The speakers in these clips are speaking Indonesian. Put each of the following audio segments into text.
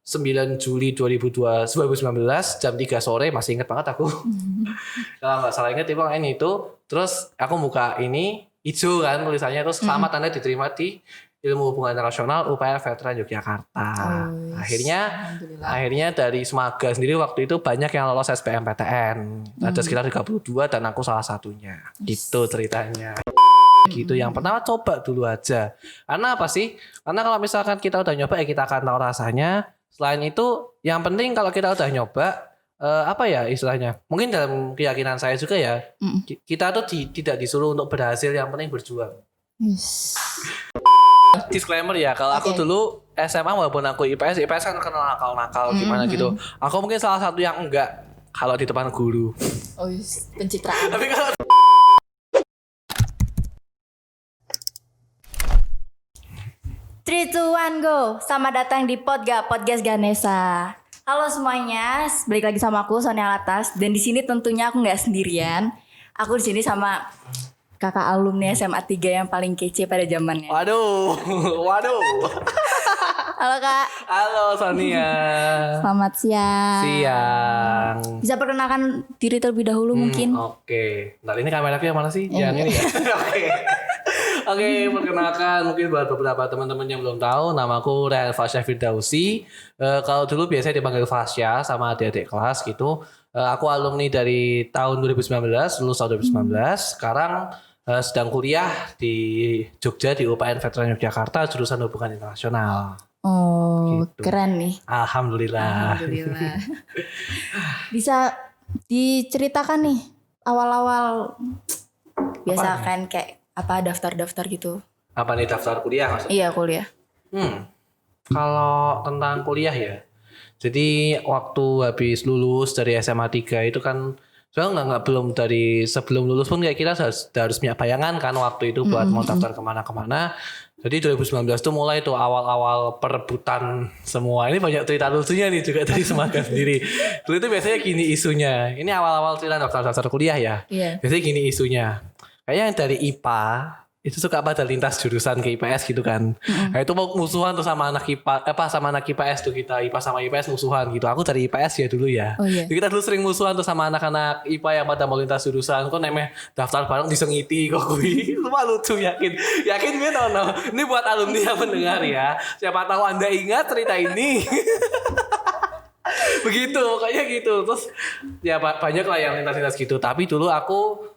9 Juli 2019 jam 3 sore, masih ingat banget aku. Kalau nggak salah ingat itu. Terus aku buka ini hijau kan tulisannya, terus selamat Anda diterima di Ilmu Hubungan Internasional UPN Veteran Yogyakarta. Akhirnya dari Semaga sendiri waktu itu banyak yang lolos SBMPTN. Ada sekitar 32 dan aku salah satunya. Gitu ceritanya. Gitu yang pertama coba dulu aja. Karena apa sih? Karena kalau misalkan kita udah nyoba ya kita akan tahu rasanya. Selain itu yang penting kalau kita udah nyoba apa ya istilahnya? Mungkin dalam keyakinan saya juga ya, kita tuh tidak disuruh untuk berhasil, yang penting berjuang. Disclaimer ya, kalau aku dulu SMA walaupun aku IPS kan kenal nakal-nakal gimana gitu. Aku mungkin salah satu yang enggak kalau di depan guru. Pencitraan. Tapi kalau 3, 2, 1, go. Selamat datang di Podcast Ganesha. Halo semuanya, balik lagi sama aku Sonia Latas, dan di sini tentunya aku nggak sendirian. Aku di sini sama kakak alumni SMA 3 yang paling kece pada zamannya. Waduh. Halo Kak. Halo Sonia. Selamat siang. Bisa perkenalkan diri terlebih dahulu mungkin? Oke. Nah ini kameraku yang mana sih? Yang ini ya? Oke, perkenalkan mungkin buat beberapa teman-teman yang belum tahu, namaku Rehan Fasya Firdausi. Kalau dulu biasanya dipanggil Fasya sama adik-adik kelas gitu. Aku alumni dari tahun 2019, lulus tahun 2019. Sekarang sedang kuliah di Jogja di UPN Veteran Yogyakarta jurusan Hubungan Internasional. Oh, gitu. Keren nih. Alhamdulillah. Bisa diceritakan nih awal-awal biasa kan kayak apa daftar-daftar gitu. Apa nih daftar kuliah maksudnya? Iya, kuliah. Kalau tentang kuliah ya. Jadi waktu habis lulus dari SMA 3 itu kan sebenarnya belum dari sebelum lulus pun kayak kita harus punya bayangan kan waktu itu buat mau daftar kemana-kemana. Jadi 2019 tuh mulai tuh awal-awal perebutan semua. Ini banyak cerita lucunya nih juga dari Semaga sendiri. Dulu itu biasanya gini isunya. Ini awal-awal cerita daftar kuliah ya. Iya. Biasanya gini isunya. Kayaknya yang dari IPA itu suka pada lintas jurusan ke IPS gitu kan. Nah itu mau musuhan tuh sama anak IPA sama anak IPS tuh, kita IPA sama IPS musuhan gitu. Aku dari IPS ya dulu ya. Jadi kita dulu sering musuhan tuh sama anak-anak IPA yang pada mau lintas jurusan. Kok nemeh daftar bareng disengiti kok gue. Lucu yakin gue no. Ini buat alumni yang mendengar ya. Siapa tahu Anda ingat cerita ini. Begitu pokoknya gitu. Terus ya banyak lah yang lintas gitu. Tapi dulu aku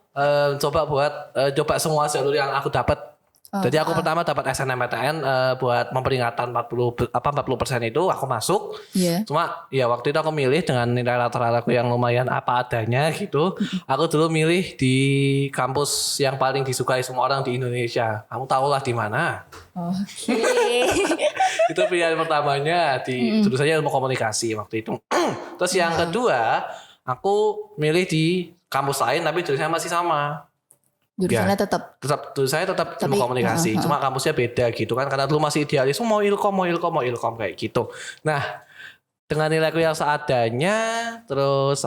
coba semua jalur yang aku dapat. Jadi aku pertama dapat SNMPTN buat memperingatan 40% itu aku masuk. Cuma ya waktu itu aku milih dengan nilai rata-rata aku yang lumayan apa adanya gitu. Aku dulu milih di kampus yang paling disukai semua orang di Indonesia. Kamu tahu lah di mana? Itu pilihan pertamanya di jurusannya Ilmu Komunikasi waktu itu. Terus yang kedua aku milih di kampus lain tapi jurusannya masih sama. Jurusannya tetap Ilmu Komunikasi. Cuma kampusnya beda gitu kan. Karena dulu masih idealis mau ilkom kayak gitu. Nah, dengan nilaiku yang seadanya, terus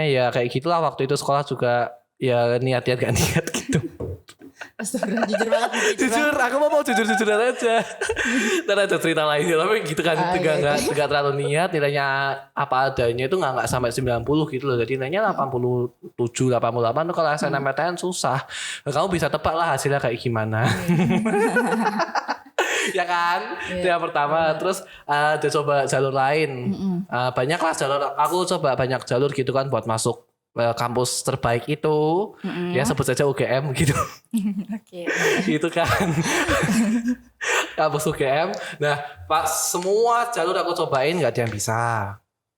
ya kayak gitulah waktu itu sekolah juga ya niat gak niat gitu. Astagfirullah, jujur banget. Jujur, aku mau jujur-jujuran aja. Dan ada cerita lainnya, tapi gitu kan gak terlalu niat, nilainya apa adanya itu gak sampai 90 gitu loh. Jadi nilainya 87, 88 tuh kalau SNMPTN susah. Kamu bisa tebak lah hasilnya kayak gimana. Ya kan? Itu yang pertama. Terus ada coba jalur lain. Banyak lah jalur. Aku coba banyak jalur gitu kan buat masuk kampus terbaik itu. Ya sebut saja UGM gitu. Gitu kan. Kampus UGM. Nah pas semua jalur aku cobain gak ada yang bisa,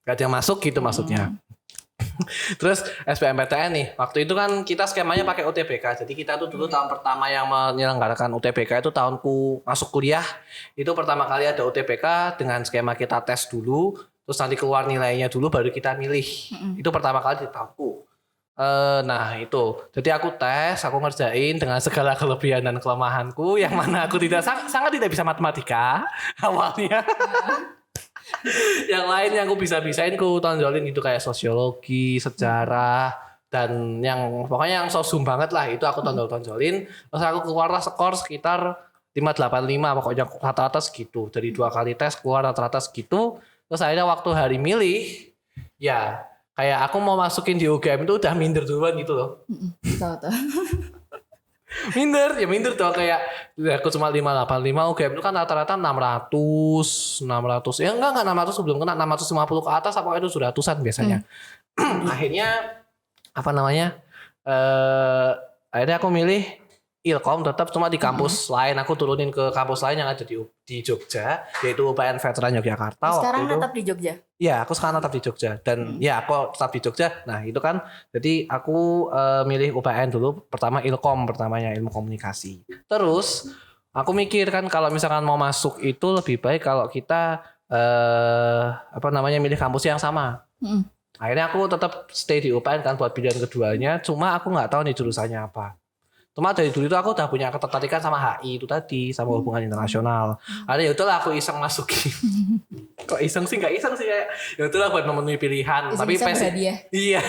gak ada yang masuk gitu maksudnya. Terus SBMPTN nih, waktu itu kan kita skemanya pakai UTBK. Jadi kita tuh dulu tahun pertama yang menyelenggarakan UTBK itu tahunku masuk kuliah. Itu pertama kali ada UTBK dengan skema kita tes dulu, terus nanti keluar nilainya dulu baru kita milih. Itu pertama kali di tahunku. Nah itu, jadi aku tes, aku ngerjain dengan segala kelebihan dan kelemahanku, yang mana aku sangat tidak bisa matematika awalnya. Yang lain yang aku bisa-bisain ku tonjolin gitu kayak sosiologi, sejarah, dan yang pokoknya yang sosum banget lah itu aku tonjolin. Terus aku keluarlah skor sekitar 585 pokoknya rata-rata segitu. Dari 2 kali tes keluar rata-rata segitu. Terus akhirnya waktu hari milih, ya kayak aku mau masukin di UGM itu udah minder duluan gitu loh. Tahu. Minder tuh kayak aku cuma 585 UGM itu kan rata-rata 600 ya enggak 600 sebelum kena 650 ke atas apa itu sudah ratusan biasanya. Akhirnya apa namanya? Akhirnya aku milih Ilkom tetap cuma di kampus lain, aku turunin ke kampus lain yang ada di Jogja, yaitu UPN Veteran Yogyakarta. Sekarang waktu itu, tetap di Jogja? Iya, aku sekarang tetap di Jogja. Dan ya aku tetap di Jogja. Nah itu kan, jadi aku milih UPN dulu, pertama Ilkom, pertamanya ilmu komunikasi. Terus aku mikir kan kalau misalkan mau masuk itu lebih baik kalau kita milih kampus yang sama. Akhirnya aku tetap stay di UPN kan buat pilihan keduanya, cuma aku nggak tahu nih jurusannya apa. Cuma dari dulu itu aku udah punya ketertarikan sama HI itu tadi, sama hubungan internasional. Ada ya udahlah aku iseng masukin. Kok iseng sih? Nggak iseng sih kayak ya udahlah buat memenuhi pilihan. Tapi iya.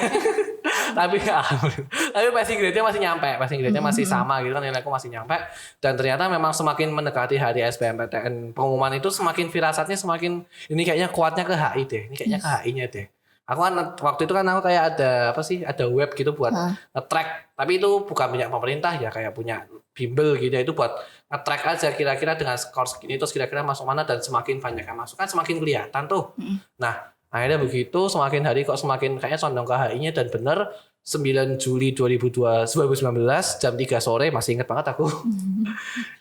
tapi passing grade-nya masih nyampe, passing grade-nya masih sama gitu kan, nilai aku masih nyampe. Dan ternyata memang semakin mendekati hari SBMPTN pengumuman itu semakin firasatnya semakin ini kayaknya kuatnya ke HI deh. Ini kayaknya ke HI-nya deh. Aku kan waktu itu kan aku kayak ada web gitu buat nge-track, tapi itu bukan punya pemerintah ya, kayak punya bimbel gitu ya, itu buat nge-track aja kira-kira dengan skor segini terus kira-kira masuk mana, dan semakin banyak yang masuk kan semakin kelihatan tuh. Nah akhirnya begitu semakin hari kok semakin kayaknya condong ke HI-nya, dan bener 9 Juli 2019 jam 3 sore masih inget banget aku.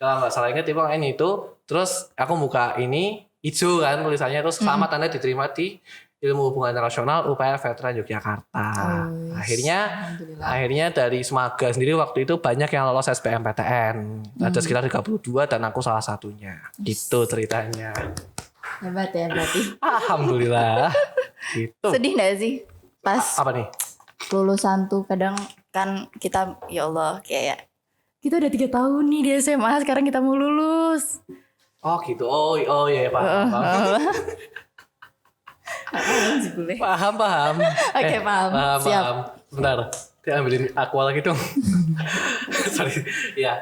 Kalau nggak salah inget ini itu, terus aku buka ini hijau kan tulisannya, terus selamat Anda diterima di Ilmu Hubungan Internasional UPN Veteran Yogyakarta. Akhirnya dari Semaga sendiri waktu itu banyak yang lolos SBMPTN. Ada sekitar 32 dan aku salah satunya. Gitu ceritanya. Hebat ya berarti. Alhamdulillah. Gitu. Sedih gak sih pas apa nih? Lulusan tuh kadang kan kita ya Allah kayak kita udah 3 tahun nih di SMA, sekarang kita mau lulus. Oh gitu. Oh iya paham. Paham. Oke, paham. Siap. Paham. Bentar, diambilin aqua lagi dong. Sorry. Ya,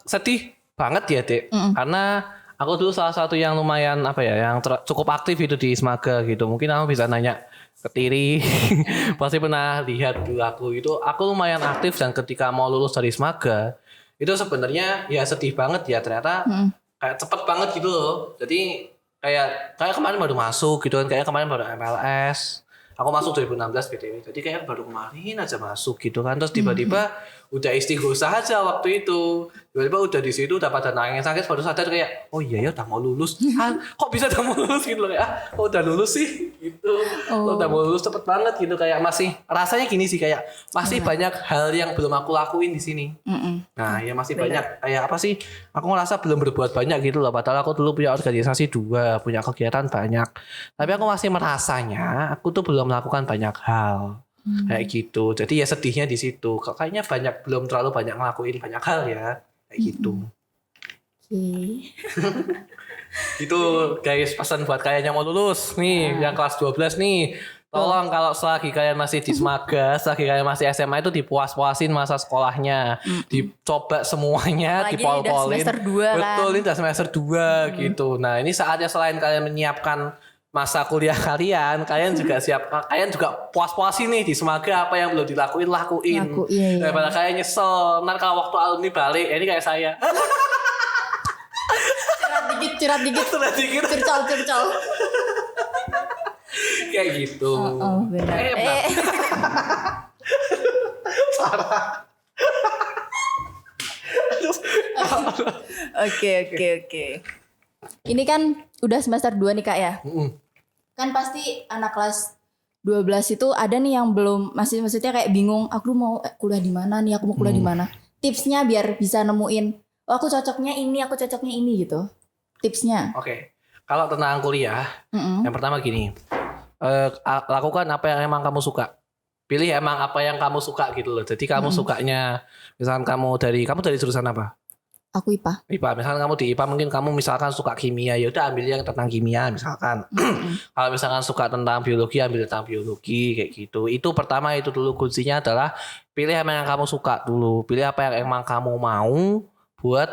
sedih banget ya, Dek. Karena aku dulu salah satu yang lumayan yang cukup aktif itu di Semaga gitu. Mungkin kamu bisa nanya ke Tiri. Pasti pernah lihat dulu aku itu. Aku lumayan aktif, dan ketika mau lulus dari Semaga itu sebenarnya ya sedih banget ya, ternyata kayak cepet banget gitu loh. Jadi kayak kemarin baru masuk gitu kan, kayak kemarin baru MLS. Aku masuk 2016 BTW. Jadi kayak baru kemarin aja masuk gitu kan. Terus tiba-tiba udah istighosah aja waktu itu. Tiba-tiba udah di situ udah pada nangis baru sadar kayak oh iya ya udah mau lulus. Kok bisa udah mau lulus gitu loh, kayak kok udah lulus sih gitu. Udah mau lulus cepet banget gitu, kayak masih rasanya gini sih, kayak masih banyak hal yang belum aku lakuin di sini. Nah, ya masih banyak kayak apa sih? Aku ngerasa belum berbuat banyak gitu loh. Padahal aku dulu punya organisasi 2, punya kegiatan banyak. Tapi aku masih merasanya aku tuh belum melakukan banyak hal. Kayak gitu. Jadi ya sedihnya di situ. Kayaknya belum terlalu banyak ngelakuin banyak hal ya. Kayak gitu. Itu guys, pesan buat kayaknya mau lulus nih, yang kelas 12 nih. Tolong kalau selagi kalian masih di Semaga, selagi kalian masih SMA itu dipuas-puasin masa sekolahnya. Dicoba semuanya, dipol-polin. Semester 2 kan. Betul, ini udah semester 2 gitu. Nah, ini saatnya selain kalian menyiapkan masa kuliah kalian juga kalian juga puas-puasin nih di Semaga, apa yang belum dilakuin lakuin. Daripada kalian nyesel ntar kalau waktu alumni balik, ini kayak saya. Curhat dikit. Curcol. Kayak gitu. Benar. Parah. Oke. Ini kan udah semester 2 nih Kak ya. Kan pasti anak kelas 12 itu ada nih yang belum, maksudnya kayak bingung, aku mau kuliah di mana nih, aku mau kuliah di mana. Tipsnya biar bisa nemuin, oh aku cocoknya ini gitu. Tipsnya. Oke. Kalau tentang kuliah, yang pertama gini. Lakukan apa yang emang kamu suka. Pilih emang apa yang kamu suka gitu loh. Jadi kamu sukanya, misalkan kamu dari jurusan apa? Aku IPA. Misalkan kamu di IPA, mungkin kamu misalkan suka kimia, ya udah ambil yang tentang kimia misalkan. Kalau misalkan suka tentang biologi, ambil tentang biologi kayak gitu. Itu pertama, itu dulu kuncinya adalah pilih apa yang kamu suka dulu. Pilih apa yang emang kamu mau buat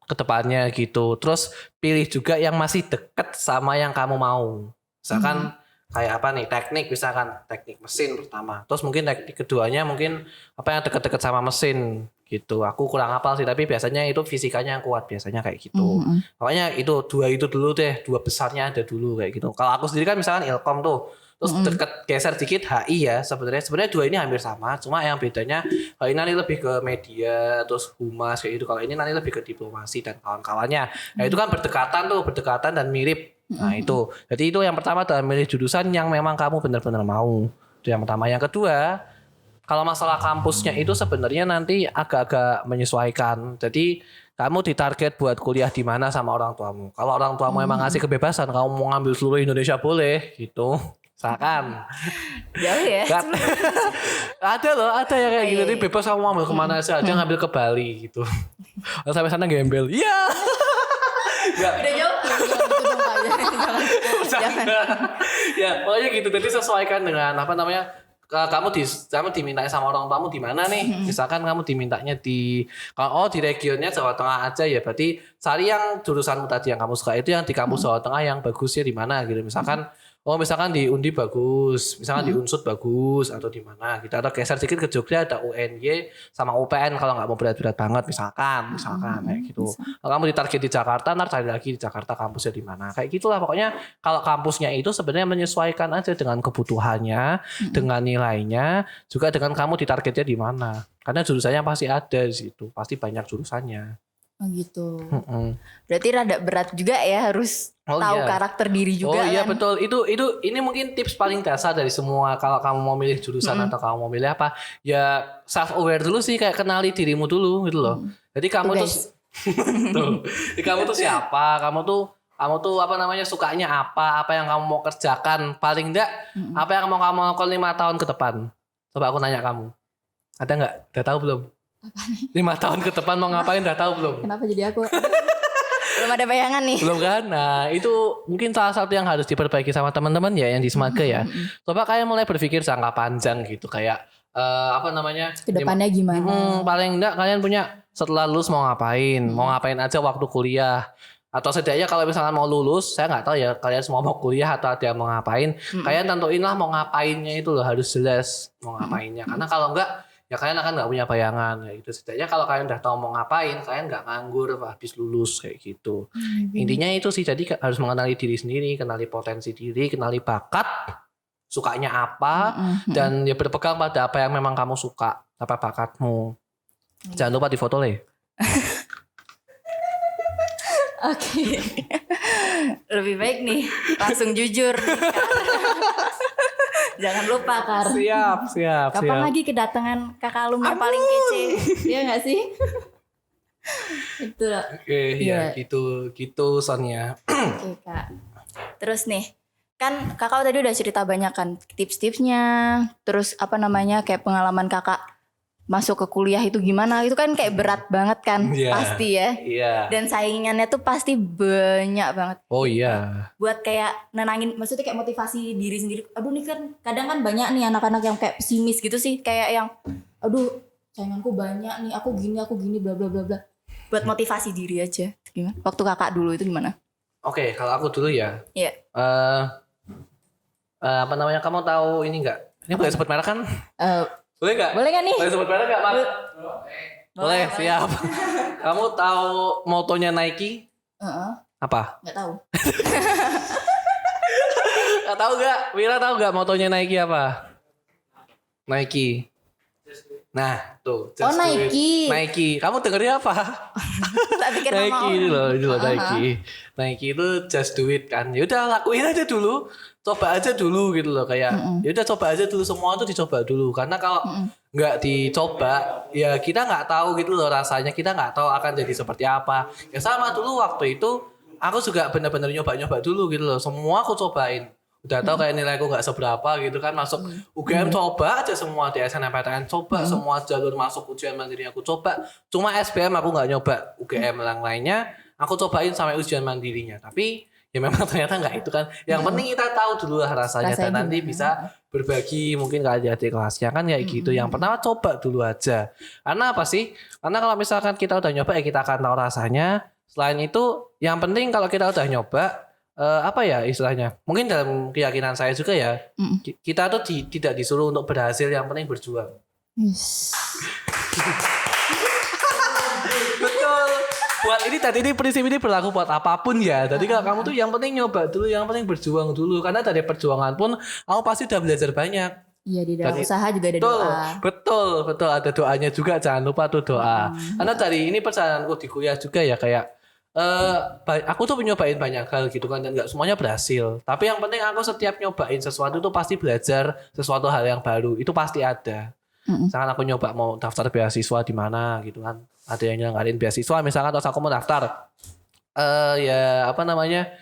kedepannya gitu. Terus pilih juga yang masih deket sama yang kamu mau. Misalkan kayak apa nih, teknik misalkan teknik mesin pertama. Terus mungkin teknik keduanya mungkin apa yang deket-deket sama mesin gitu. Aku kurang hafal sih, tapi biasanya itu fisikanya yang kuat biasanya kayak gitu. Makanya itu dua itu dulu deh, dua besarnya ada dulu kayak gitu. Kalau aku sendiri kan misalkan Ilkom tuh, terus deket geser dikit HI ya, sebenarnya dua ini hampir sama, cuma yang bedanya kalau ini nanti lebih ke media, terus humas kayak gitu. Kalau ini nanti lebih ke diplomasi dan kawan-kawannya. Nah itu kan berdekatan dan mirip. Nah itu, jadi itu yang pertama adalah milih jurusan yang memang kamu benar-benar mau. Itu yang pertama. Yang kedua, kalau masalah kampusnya itu sebenarnya nanti agak-agak menyesuaikan. Jadi kamu ditarget buat kuliah di mana sama orang tuamu. Kalau orang tuamu emang ngasih kebebasan, kamu mau ngambil seluruh Indonesia boleh gitu. Misalkan Jauh ya. ada yang kayak gitu. Jadi bebas kamu mau ambil kemana aja. Ada yang ngambil ke Bali gitu. Sampai sana gembel. Iya. Udah jauh. Jangan. Ya pokoknya gitu. Jadi sesuaikan dengan apa namanya. Kamu diminta sama orang tuamu di mana nih? Misalkan kamu dimintanya di regionnya Jawa Tengah aja ya, berarti cari yang jurusanmu tadi yang kamu suka itu yang di kampus Jawa Tengah yang bagusnya di mana gitu. Misalkan misalkan di Undi bagus, misalkan di Unsud bagus atau di mana gitu. Atau geser sedikit ke Jogja ada UNY sama UPN kalau nggak mau berat-berat banget misalkan kayak gitu. Kalau kamu ditarget di Jakarta, ntar cari lagi di Jakarta kampusnya di mana. Kayak gitulah pokoknya. Kalau kampusnya itu sebenarnya menyesuaikan aja dengan kebutuhannya, dengan nilainya, juga dengan kamu ditargetnya di mana. Karena jurusannya pasti ada di situ, pasti banyak jurusannya. Oh gitu. Berarti rada berat juga ya, harus tahu karakter diri juga. Oh iya kan? betul. Ini mungkin tips paling dasar dari semua kalau kamu mau milih jurusan atau kamu mau milih apa. Ya self aware dulu sih, kayak kenali dirimu dulu gitu loh. Jadi kamu kamu tuh siapa? Kamu tuh apa namanya, sukanya apa yang kamu mau kerjakan. Paling enggak apa yang mau kamu lakukan 5 tahun ke depan. Coba aku nanya kamu. Ada enggak? Udah tahu belum? 5 tahun ke depan mau ngapain udah tahu belum? Kenapa jadi aku? Belum ada bayangan nih. Belum kan? Nah itu mungkin salah satu yang harus diperbaiki sama teman-teman ya yang di Semage ya. Coba kalian mulai berpikir jangka panjang gitu. Kayak apa namanya? Kedepannya gimana? Paling enggak kalian punya setelah lulus mau ngapain? Mau ngapain aja waktu kuliah? Atau setidaknya kalau misalkan mau lulus, saya nggak tahu ya kalian semua mau kuliah atau ada yang mau ngapain. Kalian tentuin lah mau ngapainnya itu loh, harus jelas mau ngapainnya. Karena kalau enggak ya kalian akan nggak punya bayangan kayak gitu. Setidaknya kalau kalian udah tahu mau ngapain, kalian nggak nganggur habis lulus kayak gitu. Intinya itu sih, jadi harus mengenali diri sendiri, kenali potensi diri, kenali bakat, sukanya apa, dan ya berpegang pada apa yang memang kamu suka, apa bakatmu. Jangan lupa difoto le. Oke. Lebih baik nih langsung jujur. Jangan lupa Kar. Siap. Kapan lagi kedatangan kakak alumni paling kece? Iya gak sih? Itu lah. Oke, ya gitu Sonia. Oke Kak. Terus nih, kan kakak tadi udah cerita banyak kan tips-tipsnya. Terus apa namanya, kayak pengalaman kakak masuk ke kuliah itu gimana. Itu kan kayak berat banget kan, pasti ya. Iya. Dan saingannya tuh pasti banyak banget. Oh iya. Buat kayak nenangin, maksudnya kayak motivasi diri sendiri. Aduh nih kan kadang kan banyak nih anak-anak yang kayak pesimis gitu sih, kayak yang aduh sainganku banyak nih, aku gini bla bla bla bla. Buat motivasi diri aja. Gimana? Waktu kakak dulu itu gimana? Oke, kalau aku dulu ya. Iya. Apa namanya, kamu tahu ini enggak? Ini boleh sebut merek kan? Boleh enggak? Boleh kan nih? Boleh sebut merek enggak, Mak? Boleh, siap. Kamu tahu motonya Nike? Apa? Nggak tahu. Nggak tahu nggak? Wira tahu nggak motonya Nike apa? Nike. Nah, tuh. Nike. Nike. Kamu dengernya apa? Tak pikir Nike ini loh Nike. Nike itu just do it kan. Ya udah lakuin aja dulu. Coba aja dulu gitu loh, kayak ya udah coba aja dulu, semua itu dicoba dulu. Karena kalau nggak dicoba ya kita nggak tahu gitu loh rasanya, kita nggak tahu akan jadi seperti apa. Ya sama dulu waktu itu aku juga benar-benar nyoba dulu gitu loh. Semua aku cobain. Udah tahu kayak nilaiku nggak seberapa gitu kan, masuk UGM coba aja semua, di SNMPTN coba semua jalur masuk ujian mandiri aku coba. Cuma SBM aku nggak nyoba, UGM yang lainnya aku cobain sampai ujian mandirinya. Tapi ya memang ternyata nggak itu kan. Yang penting kita tahu dulu lah rasanya dan nanti bisa berbagi mungkin ke adik-adik kelasnya kan kayak gitu. Yang pertama coba dulu aja. Karena apa sih? Karena kalau misalkan kita udah nyoba ya kita akan tahu rasanya. Selain itu, yang penting kalau kita udah nyoba, apa ya istilahnya? Mungkin dalam keyakinan saya juga ya, kita tuh tidak disuruh untuk berhasil, yang penting berjuang. Yes. Betul. Buat ini prinsip ini berlaku buat apapun ya. Jadi kalau kamu tuh yang penting nyoba dulu, yang penting berjuang dulu. Karena dari perjuangan pun, kamu pasti udah belajar banyak. Iya, di dalam usaha juga ada betul, doa. Betul ada doanya juga, jangan lupa tuh doa. Karena dari ini perjalananku di kuliah juga ya kayak aku tuh nyobain banyak hal gitu kan dan nggak semuanya berhasil. Tapi yang penting aku setiap nyobain sesuatu tuh pasti belajar sesuatu hal yang baru. Itu pasti ada. Misalkan aku nyoba mau daftar beasiswa di mana gitu kan. Ada yang nyelenggarin beasiswa misalkan terus aku mau daftar. Ya apa namanya?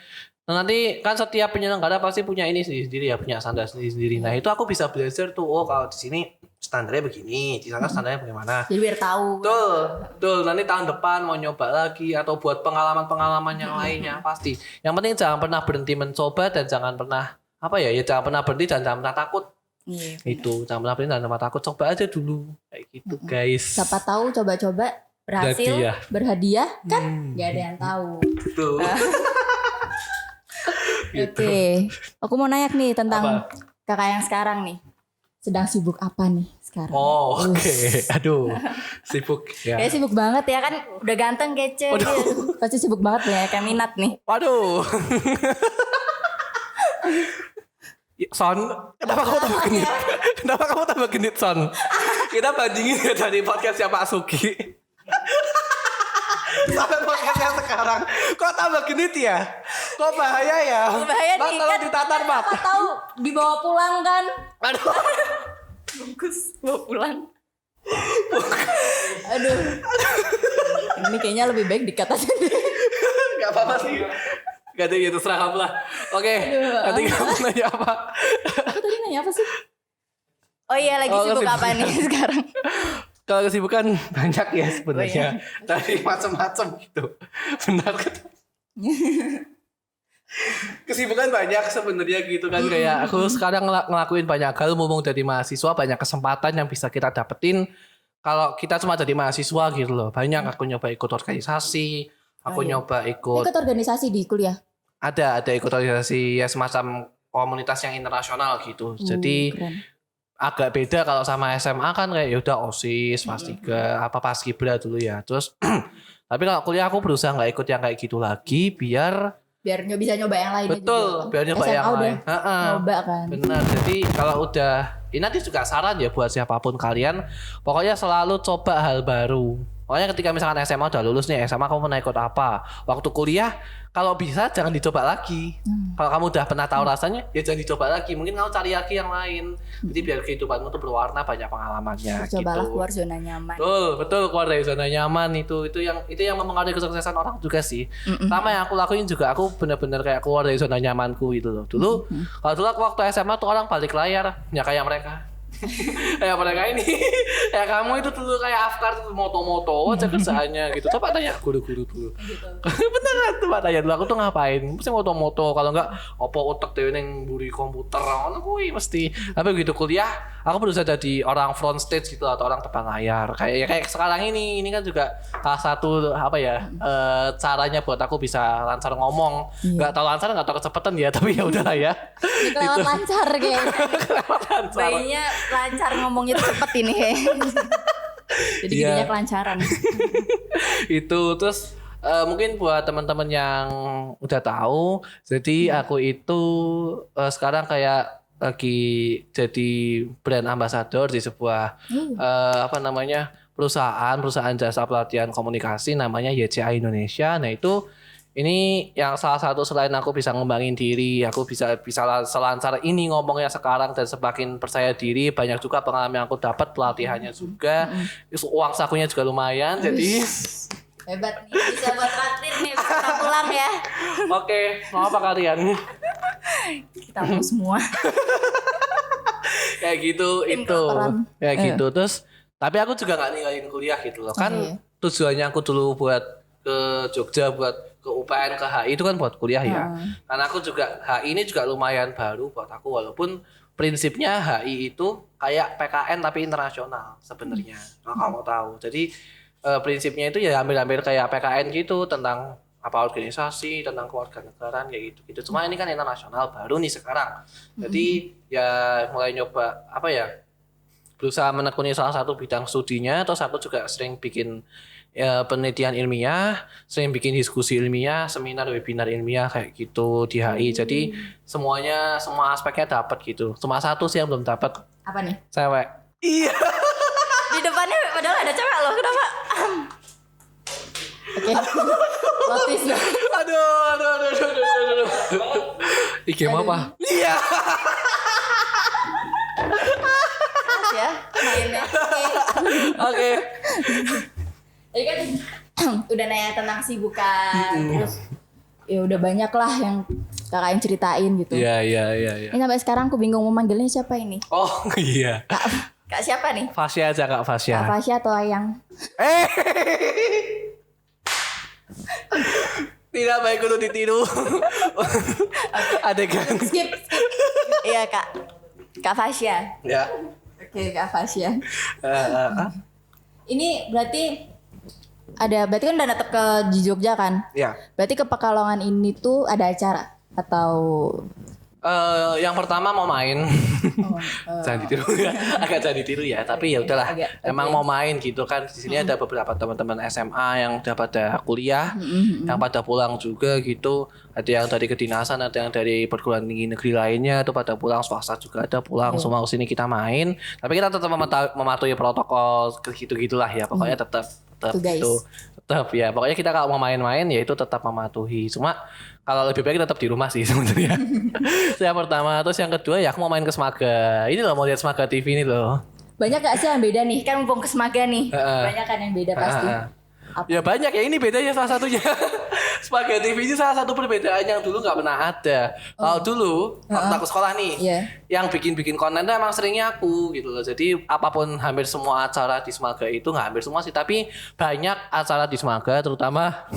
Nah, nanti kan setiap penyelenggara pasti punya ini sendiri ya, punya standar sendiri. Nah, itu aku bisa belajar tuh, oh kalau di sini standarnya begini, di sana standarnya bagaimana. Jadi biar tahu. Betul. Nanti tahun depan mau nyoba lagi atau buat pengalaman-pengalaman yang lainnya pasti. Yang penting jangan pernah berhenti mencoba dan jangan pernah jangan pernah berhenti dan jangan pernah takut. Iya. Itu jangan pernah berhenti dan jangan pernah takut. Coba aja dulu kayak gitu, guys. Siapa tahu coba-coba berhasil, berhadiah kan? Gak ada yang tahu. Betul. Gitu. Oke. Aku mau nanya nih tentang kakak yang sekarang nih. Sedang sibuk apa nih sekarang? Oh, oke. Aduh, sibuk ya. Ya sibuk banget ya kan, udah ganteng kece. Pasti sibuk banget ya, kayak minat nih. Waduh. Son, kenapa kamu tambah genit? Kenapa kamu tambah genit, Son? Kita bandingin ya dari podcastnya Pak Sugi. Sampai podcastnya sekarang. Kok tambah genit ya? Kok bahaya ya? Bahaya Bang, nih tolong kan. ditatar, Pak. Apa tahu dibawa pulang kan? Aduh. Bungkus bawa pulang. Aduh. Ini kayaknya lebih baik dikat aja deh. Gak apa-apa sih. Gak ada gitu, serah kamu lah. Oke, nanti kamu nanya apa? Aku tadi nanya apa sih? Oh iya, lagi sibuk apa nih sekarang? Kalau kesibukan banyak ya sebenarnya. Dari macam-macam gitu. Benar kan? Kesibukan banyak sebenarnya gitu kan. Kayak aku sekarang ngelakuin banyak hal, mumpung dari mahasiswa, banyak kesempatan yang bisa kita dapetin kalau kita cuma jadi mahasiswa gitu loh. Banyak aku nyoba ikut organisasi, aku nyoba ikut organisasi di kuliah. Ada ikut organisasi ya semacam komunitas yang internasional gitu. Jadi keren. Agak beda kalau sama SMA kan kayak yaudah OSIS, Mas3, Paskibra dulu ya. Terus tapi kalau kuliah aku berusaha nggak ikut yang kayak gitu lagi biar bisa nyoba yang lain. Betul, biar nyoba yang lain. Nyoba kan. Benar. Jadi kalau udah ini nanti juga saran ya buat siapapun kalian, pokoknya selalu coba hal baru. Pokoknya ketika misalkan SMA udah lulus nih, SMA kamu pernah ikut apa? Waktu kuliah, kalau bisa jangan dicoba lagi. Kalau kamu udah pernah tahu rasanya, ya jangan dicoba lagi. Mungkin kamu cari lagi yang lain. Jadi biar kehidupanmu tuh berwarna, banyak pengalamannya. Cobalah gitu. keluar zona nyaman. Betul keluar dari zona nyaman itu yang mempengaruhi kesuksesan orang juga sih. Sama yang aku lakuin juga, aku benar-benar kayak keluar dari zona nyamanku gitu loh. Kalau dulu aku waktu SMA tuh orang balik layar, ya kayak mereka. Kayak mereka ini ya kamu itu dulu kayak Afkar tuh moto-moto aja kerjaannya gitu. Coba tanya guru-guru dulu gitu. Beneran coba tanya dulu aku tuh ngapain mesti moto-moto, kalau enggak opo otak dewe ning mburi komputer ngono kuwi mesti. Tapi begitu kuliah aku berusaha jadi orang front stage gitu atau orang depan layar kayak sekarang ini kan juga salah satu caranya buat aku bisa lancar ngomong. Enggak tahu lancar, enggak tahu kecepatan ya, tapi ya udahlah ya. Kelewat lancar kayaknya. Kelewat lancar. Bayinya lancar ngomongnya tuh cepet ini. Jadi gedenya kelancaran. Itu terus mungkin buat teman-teman yang udah tahu, jadi aku itu sekarang kayak lagi jadi brand ambassador di sebuah perusahaan jasa pelatihan komunikasi namanya YCA Indonesia. Nah itu ini yang salah satu selain aku bisa ngembangin diri, aku bisa selancar ini ngomongnya sekarang dan semakin percaya diri, banyak juga pengalaman yang aku dapat, pelatihannya juga, uang sakunya juga lumayan, jadi hebat nih, bisa buat traktir nih, bisa pulang ya. Oke, mau apa kalian? Kita mau semua. Kayak gitu itu, kayak gitu terus. Tapi aku juga nggak ninggalin kuliah gitu loh, kan tujuannya aku dulu buat ke Jogja, buat ke UPN, ke HI itu kan buat kuliah ya. Karena aku juga HI ini juga lumayan baru buat aku, walaupun prinsipnya HI itu kayak PKN tapi internasional sebenarnya. Kalau kamu tahu. Jadi prinsipnya itu ya hampir-hampir kayak PKN gitu tentang apa organisasi, tentang kewarganegaraan kayak gitu gitu. Cuma ini kan internasional baru nih sekarang. Jadi ya mulai nyoba apa ya, berusaha menekuni salah satu bidang studinya. Terus aku juga sering bikin penelitian ilmiah, sering bikin diskusi ilmiah, seminar, webinar ilmiah kayak gitu di HI. Jadi semua aspeknya dapat gitu. Cuma satu sih yang belum dapat. Apa nih? Cewek. Iya. Di depannya padahal ada cewek loh, kenapa? Oke. Lotis ya. Aduh. Ih, game apa? Iya. Ya, mainnya. Oke. Tadi kan udah nanya tentang sibukan, terus ya udah banyak lah yang kakak ceritain gitu. Iya. Ini sampai sekarang aku bingung mau manggilnya siapa ini. Oh iya. Kak siapa nih? Fasya aja Kak Fasya. Kak Fasya atau Ayang? Tidak baik untuk ditiru. Adegan. Skip. Iya Kak. Kak Fasya. Ya. Oke, Kak Fasya. Ini berarti kan udah datang ke di Jogja kan? Ya. Berarti ke Pekalongan ini tuh ada acara atau Yang pertama mau main. Jangan ditiru ya. Agak jangan ditiru ya. Tapi ya udahlah. Emang mau main gitu kan. Di sini ada beberapa teman-teman SMA yang udah pada kuliah, yang pada pulang juga gitu. Ada yang dari kedinasan, ada yang dari perguruan tinggi negeri lainnya itu pada pulang, swasta juga ada pulang. Semua ke sini kita main. Tapi kita tetap mematuhi protokol gitu-gitulah ya. Pokoknya tetap gitu. Tetap ya. Pokoknya kita kalau mau main-main ya itu tetap mematuhi. Cuma kalau lebih baik tetap di rumah sih sebenarnya. Itu yang pertama. Terus yang kedua ya aku mau main ke Semaga. Ini loh mau lihat Semaga TV ini loh. banyak gak sih yang beda nih? Kan mumpung ke Semaga nih. Banyak kan yang beda pasti. Ya banyak ya, ini bedanya salah satunya. Semaga TV ini salah satu perbedaan yang dulu nggak pernah ada. Kalau dulu waktu aku sekolah nih, yang bikin konten tuh emang seringnya aku gitu loh. Jadi apapun hampir semua acara di Semaga itu, nggak hampir semua sih, tapi banyak acara di Semaga terutama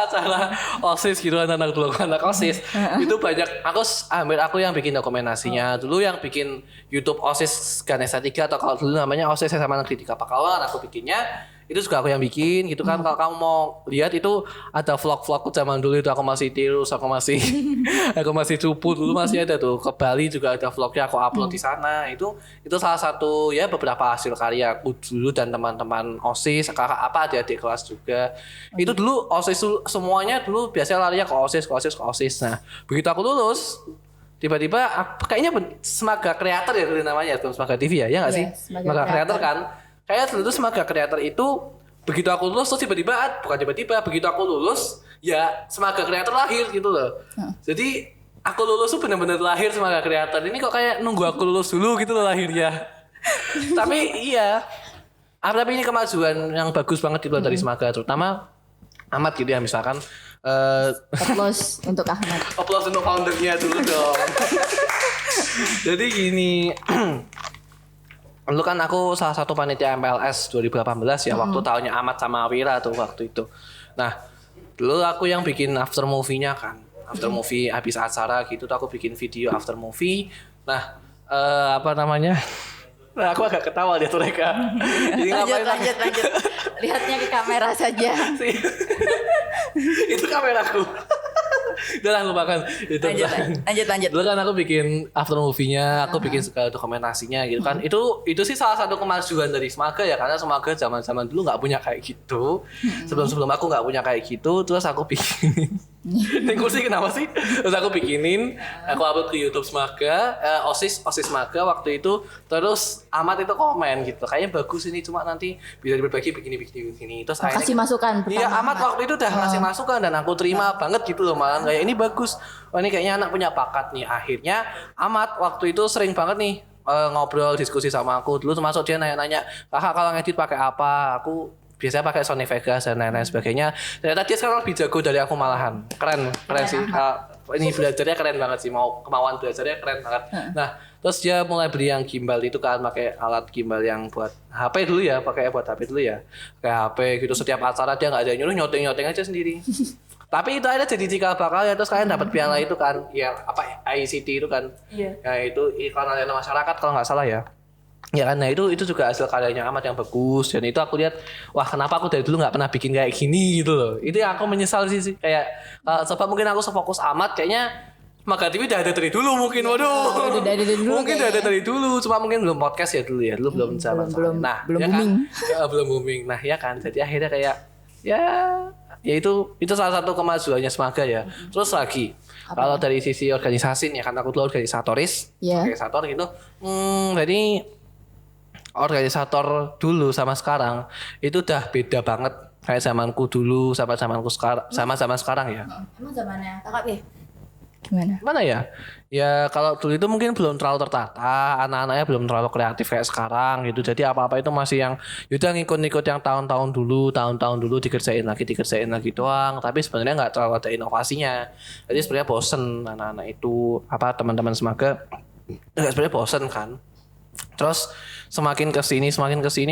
acara OSIS gitu, anak OSIS itu banyak. Aku yang bikin dokumentasinya dulu, yang bikin YouTube OSIS Ganesha 3 atau kalau dulu namanya OSIS SMA Negeri 3 Pekalongan, aku bikinnya itu juga aku yang bikin gitu kan. Kalau kamu mau lihat itu ada vlog-vlogku zaman dulu itu, aku masih tirus, aku masih cupu dulu, masih ada tuh. Ke Bali juga ada vlognya, aku upload di sana. Itu salah satu ya beberapa hasil karya aku dulu dan teman-teman OSIS, kakak adik kelas juga. Itu dulu OSIS semuanya dulu biasanya larinya ke OSIS. Nah, begitu aku lulus tiba-tiba kayaknya Semaga Creator ya namanya, Semaga TV ya nggak sih? Semaga Creator kan. Kayak dulu Semaga Creator itu begitu aku lulus terus begitu aku lulus ya Semaga Creator lahir gitu loh. Jadi aku lulus tuh benar-benar lahir Semaga Creator. Ini kok kayak nunggu aku lulus dulu gitu loh lahirnya. Tapi iya. Tapi ini kemajuan yang bagus banget gitu dari Semaga, terutama Ahmad gitu ya, misalkan Applause untuk Ahmad. Applause untuk foundernya dulu dong. Jadi gini, dulu kan aku salah satu panitia MPLS 2018 ya, waktu tahunnya Ahmad sama Wira tuh waktu itu. Nah, dulu aku yang bikin after movie-nya kan. After movie habis acara gitu tuh aku bikin video after movie. Nah, Nah, aku agak ketawa lihat mereka. Lanjut. Lihatnya ke kamera saja. Itu kameraku. Udah lah, lupakan. Lanjut. Dulu kan aku bikin after movie-nya, aku bikin segala dokumentasinya gitu kan. Itu sih salah satu kemajuan dari Semaga ya, karena Semaga zaman-zaman dulu nggak punya kayak gitu. Sebelum aku nggak punya kayak gitu, terus aku bikin. Ini kursi kenapa sih? Terus aku bikinin, aku upload ke YouTube Semaga, OSIS Semaga waktu itu. Terus Ahmad itu komen gitu, kayaknya bagus ini, cuma nanti bisa berbagi begini. Terus kasih masukan pertama. Iya, Ahmad waktu itu udah ngasih masukan dan aku terima banget gitu loh, malah kayak ini bagus. Oh, ini kayaknya anak punya bakat nih. Akhirnya Ahmad waktu itu sering banget nih ngobrol diskusi sama aku. Dulu termasuk dia nanya-nanya, "Kakak kalau ngedit pakai apa?" Aku biasanya pakai Sony Vegas dan lain-lain sebagainya. Ternyata dia sekarang lebih jago dari aku malahan. Keren sih. Ini belajarnya keren banget sih. Kemauan belajarnya keren banget. Nah, terus dia mulai beli yang gimbal itu kan, pakai alat gimbal yang buat HP dulu ya, pakai buat HP dulu ya. Kayak HP gitu, setiap acara dia nggak ada nyuruh, nyoteng aja sendiri. Tapi itu akhirnya jadi cikal bakal ya, terus kalian dapat piala itu kan, ya apa ICT itu kan. Iya. Ya itu iklan layanan masyarakat kalau nggak salah ya. Ya kan, nah itu juga hasil karyanya amat yang bagus, dan itu aku lihat, wah kenapa aku dari dulu nggak pernah bikin kayak gini gitu loh. Itu yang aku menyesal sih kayak sebab mungkin aku sefokus amat kayaknya Maga TV udah ada dari dulu mungkin, waduh. Udah ada dari dulu Mungkin udah ada dari dulu, cuma mungkin belum podcast ya dulu ya, dulu belum zaman. Nah, belum ya booming. Kan? Ya, belum booming. Nah, ya kan, jadi akhirnya kayak ya itu salah satu kemajuannya Semaga ya. Terus lagi kalau dari sisi organisasi nih, kan aku dulu organisatoris, organisator gitu. Jadi organisator dulu sama sekarang itu udah beda banget kayak zamanku dulu sama zamanku sekarang sama zaman sekarang ya. Emang zamannya kakak ya? Gimana? Mana ya? Ya kalau dulu itu mungkin belum terlalu tertata, anak-anaknya belum terlalu kreatif kayak sekarang gitu. Jadi apa-apa itu masih yang yaudah ngikut-ngikut yang tahun-tahun dulu dikerjain lagi doang. Tapi sebenarnya nggak terlalu ada inovasinya. Jadi sebenarnya bosen anak-anak itu, teman-teman Semaga sebenarnya bosen kan. Terus semakin kesini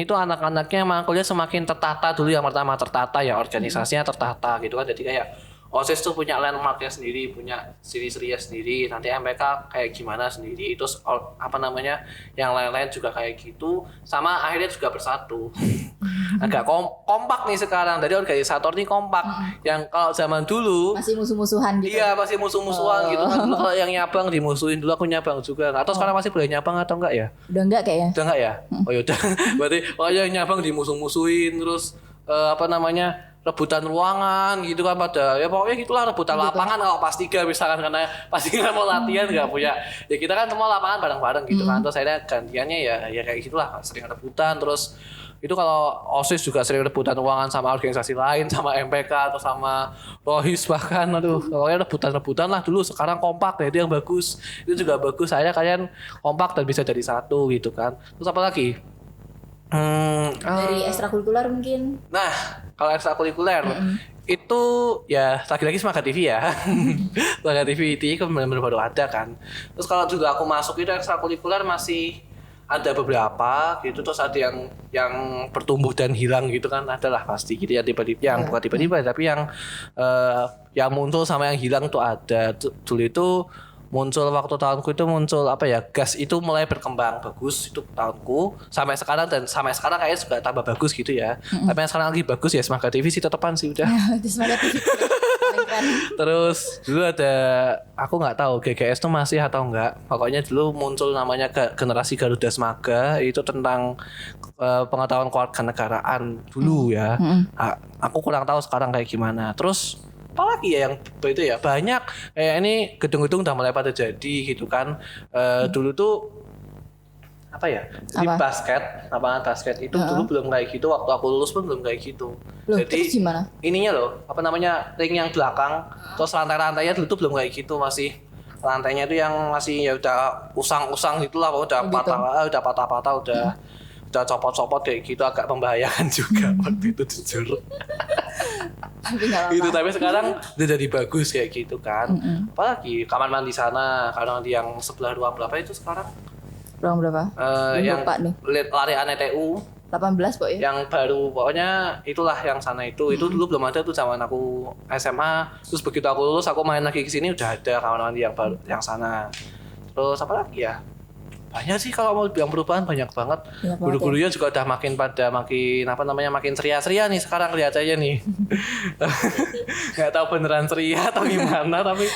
tuh anak-anaknya emang kuliah semakin tertata. Dulu yang pertama tertata ya, organisasinya tertata gitu kan. Jadi kayak OSIS tuh punya landmarknya sendiri, punya seri-serinya sendiri, nanti MPK kayak gimana sendiri, itu yang lain-lain juga kayak gitu, sama akhirnya juga bersatu. Agak kompak nih sekarang, dari organisator nih kompak. Yang kalau zaman dulu masih musuh-musuhan gitu. Iya, masih musuh-musuhan gitu kan. Dulu kalau yang nyabang dimusuhin, dulu aku nyabang juga. Atau sekarang masih boleh nyabang atau enggak ya? Udah enggak kayaknya. Udah enggak ya? Oh yaudah. Berarti yang nyabang dimusuh-musuhin, terus rebutan ruangan gitu kan, pada ya pokoknya gitulah, rebutan lapangan kalau pas 3 misalkan, karena pasti nggak mau latihan nggak punya, ya kita kan semua lapangan bareng-bareng gitu kan. Terus akhirnya gantiannya ya kayak gitulah, sering rebutan. Terus itu kalau OSIS juga sering rebutan ruangan sama organisasi lain, sama MPK atau sama Rohis bahkan, aduh pokoknya rebutan lah dulu. Sekarang kompak ya, itu yang bagus, itu juga bagus. Akhirnya kalian kompak dan bisa jadi satu gitu kan. Terus apa lagi? Dari ekstrakurikuler mungkin. Nah, kalau ekstrakurikuler itu ya lagi-lagi Semaga TV ya. Semaga TV itu kan benar-benar baru ada kan. Terus kalau juga aku masuk itu ekstrakurikuler masih ada beberapa gitu, terus ada yang bertumbuh dan hilang gitu kan, adalah pasti gitu ya, tiba-tiba yang bukan tiba-tiba tapi yang muncul sama yang hilang tuh ada. Dulu itu muncul waktu tahunku itu gas itu mulai berkembang bagus itu tahunku sampai sekarang, dan sampai sekarang kayaknya juga tambah bagus gitu ya. Tapi yang sekarang lagi bagus ya Semaga TV sih, tetepan sih udah. Semaga TV. Terus dulu ada, aku nggak tahu GGS tuh masih atau enggak. Pokoknya dulu muncul namanya generasi Garuda Semaga, itu tentang pengetahuan kewarganegaraan dulu ya. Aku kurang tahu sekarang kayak gimana. Terus apalagi ya yang itu ya, banyak kayak ini gedung-gedung udah mulai pada jadi gitu kan. Dulu tuh jadi lapangan basket itu dulu belum kayak gitu, waktu aku lulus pun belum kayak gitu. Loh, jadi terus gimana? Ininya loh, ring yang belakang, terus lantai-lantainya dulu tuh belum kayak gitu, masih lantainya itu yang masih ya udah usang-usang gitulah, udah patah-patah, udah copot-copot kayak gitu, agak membahayakan juga waktu itu jujur. Gitu, tapi sekarang udah jadi bagus kayak gitu kan. Apalagi kamar mandi sana, kamar mandi yang sebelah ruang berapa itu sekarang? Ruang berapa? Yang larian ETU 18 pokoknya. Yang baru pokoknya itulah yang sana itu dulu belum ada tuh zaman aku SMA. Terus begitu aku lulus, aku main lagi ke sini udah ada kamar mandi yang baru yang sana. Terus apa lagi ya? Banyak sih kalau mau bilang perubahan, banyak banget. Guru-gurunya juga udah makin makin ceria-ceria nih sekarang kelihatannya nih. Nggak tahu beneran ceria atau gimana, tapi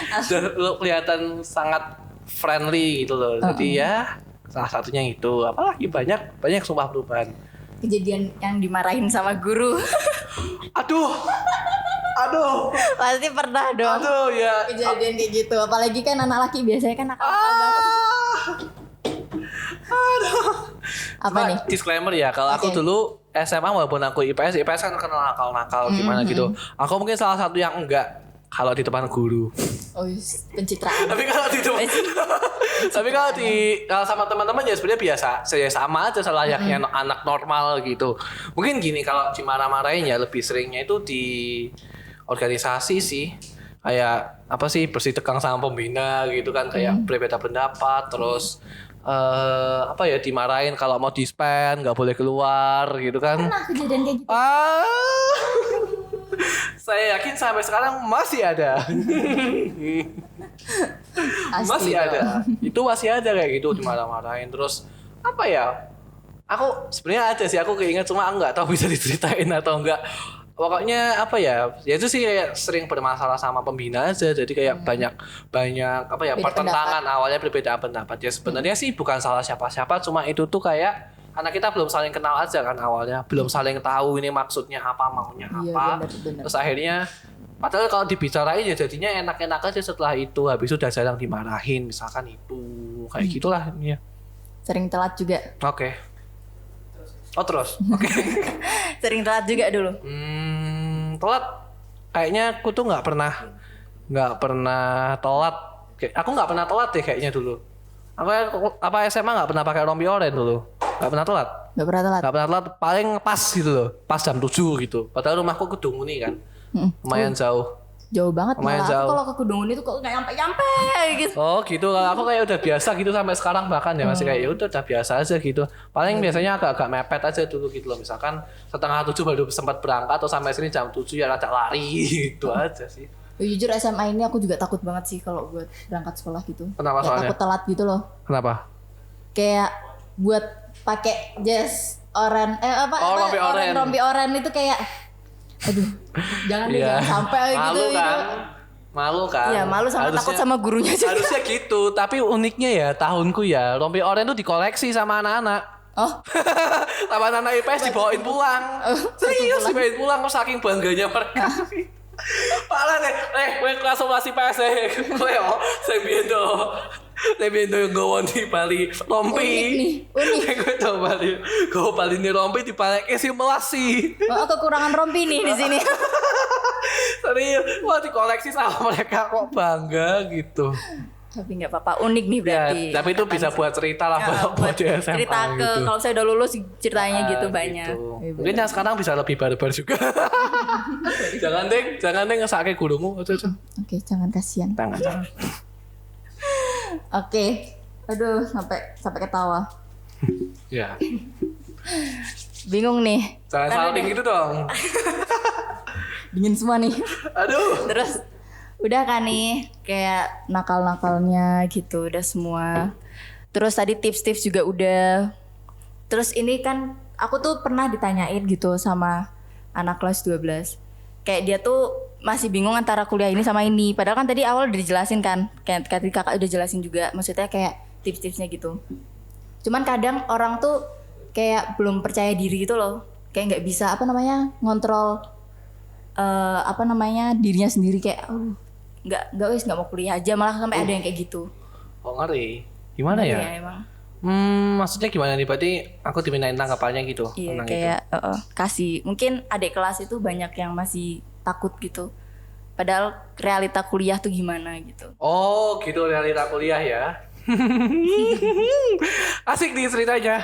udah kelihatan sangat friendly gitu loh. Jadi ya salah satunya itu. Apalagi banyak sumpah perubahan. Kejadian yang dimarahin sama guru. Aduh. Pasti pernah dong. Aduh ya. Kejadian kayak gitu. Apalagi kan anak laki biasanya kan nakal banget. Aduh. Apa nih? Disclaimer ya, kalau aku dulu SMA walaupun aku IPS kan kenal nakal gitu. Aku mungkin salah satu yang enggak kalau di depan guru. Oh, pencitraan. Tapi kalau di depan kalau sama teman-teman ya sebenarnya biasa. Saya sama aja selayaknya anak normal gitu. Mungkin gini, kalau dimarah-marahin ya lebih seringnya itu di organisasi sih. Kayak bersih tegang sama pembina gitu kan, kayak berbeda pendapat, terus dimarahin kalau mau dispen nggak boleh keluar gitu kan. Pernah kejadian kayak gitu. Saya yakin sampai sekarang masih ada. Masih ada. Itu masih ada kayak gitu, dimarah-marahin. Terus Aku sebenarnya ada sih, aku keinget cuma aku nggak tahu bisa diceritain atau enggak. Pokoknya apa ya? Ya itu sih kayak sering bermasalah sama pembina aja. Jadi kayak banyak apa ya, Beda pertentangan awalnya berbeda pendapat. Ya sebenarnya sih bukan salah siapa-siapa, cuma itu tuh kayak karena kita belum saling kenal aja kan awalnya, belum saling tahu ini maksudnya apa, maunya Iya, apa. bener. Terus akhirnya padahal kalau dibicarain ya jadinya enak-enak aja setelah itu. Habis itu udah jarang dimarahin misalkan itu. Kayak gitulah ya. Sering telat juga. Oke. Oh terus. Oke. Sering telat juga dulu. Telat. Kayaknya aku tuh nggak pernah telat. Aku nggak pernah telat deh kayaknya dulu. Aku apa SMA nggak pernah pakai rompi oranye dulu. Nggak pernah telat. Gak pernah telat. Nggak pernah telat. Paling pas gitu loh. Pas jam 7 gitu. Padahal rumahku Kedunguni kan. Lumayan jauh. Jauh banget Lumayan malah. jauh. Aku kalau ke Kedungun itu kok nggak nyampe gitu. Oh gitu, kalau aku kayak udah biasa gitu sampai sekarang bahkan ya masih kayak ya udah biasa aja gitu. Paling biasanya agak mepet aja dulu gitu loh. Misalkan 6:30 baru sempat berangkat atau sampai sini jam 7 ya rada lari gitu aja sih. Jujur SMA ini aku juga takut banget sih kalau buat berangkat sekolah gitu. Kenapa Kayak soalnya? takut telat gitu loh. Kenapa? Kayak buat pakai jas oren rompi oren. rompi oren itu kayak aduh jangan deh Iya. jangan sampai Malu gitu kan? Malu kan? Iya malu sama takut sama gurunya juga. Harusnya gitu, tapi uniknya ya tahunku ya rompi oranye tuh dikoleksi sama anak-anak. Oh Sama anak-anak IPS dibawain pulang. Serius dibawain pulang kok saking bangganya mereka. Parah nih, gue kelas 11 IPS gue saya biendo nggawa di Bali rompi. Unik. Gue tau Bali, gue Bali ini rompi di balik simulasi. oh kekurangan rompi nih di sini. Serius, wah dikoleksi sama mereka kok bangga gitu. Tapi nggak apa-apa unik nih Ya, berarti. tapi itu bisa buat cerita lah buat di SMA cerita ke gitu. kalau saya udah lulus ceritanya gitu banyak. Gitu. Iya, Mungkin yang sekarang bisa lebih barbar juga. jangan deh ngesake gurumu. Oke, jangan kasihan. Jangan. Oke. Aduh, sampai ketawa. Ya. Bingung nih. Jangan salting gitu dong. Dingin semua nih. Aduh. Terus udah kan nih kayak nakal-nakalnya gitu udah semua. Terus tadi tips-tips juga udah. Terus ini kan aku tuh pernah ditanyain gitu sama anak kelas 12. Kayak dia tuh masih bingung antara kuliah ini sama ini. Padahal kan tadi awal udah dijelasin kan. Kayak tadi kakak udah jelasin juga. Maksudnya kayak tips-tipsnya gitu. Cuman kadang orang tuh kayak belum percaya diri gitu loh. Kayak nggak bisa ngontrol dirinya sendiri kayak nggak mau kuliah aja malah sampai ada yang kayak gitu. Oh ngeri. Gimana ya? Iya, emang. Maksudnya gimana nih? Berarti aku dimintain tanggapannya gitu. Iya tentang kayak itu. kasih mungkin adik kelas itu banyak yang masih takut gitu. Padahal realita kuliah tuh gimana gitu. Oh gitu realita kuliah ya. Asik nih ceritanya.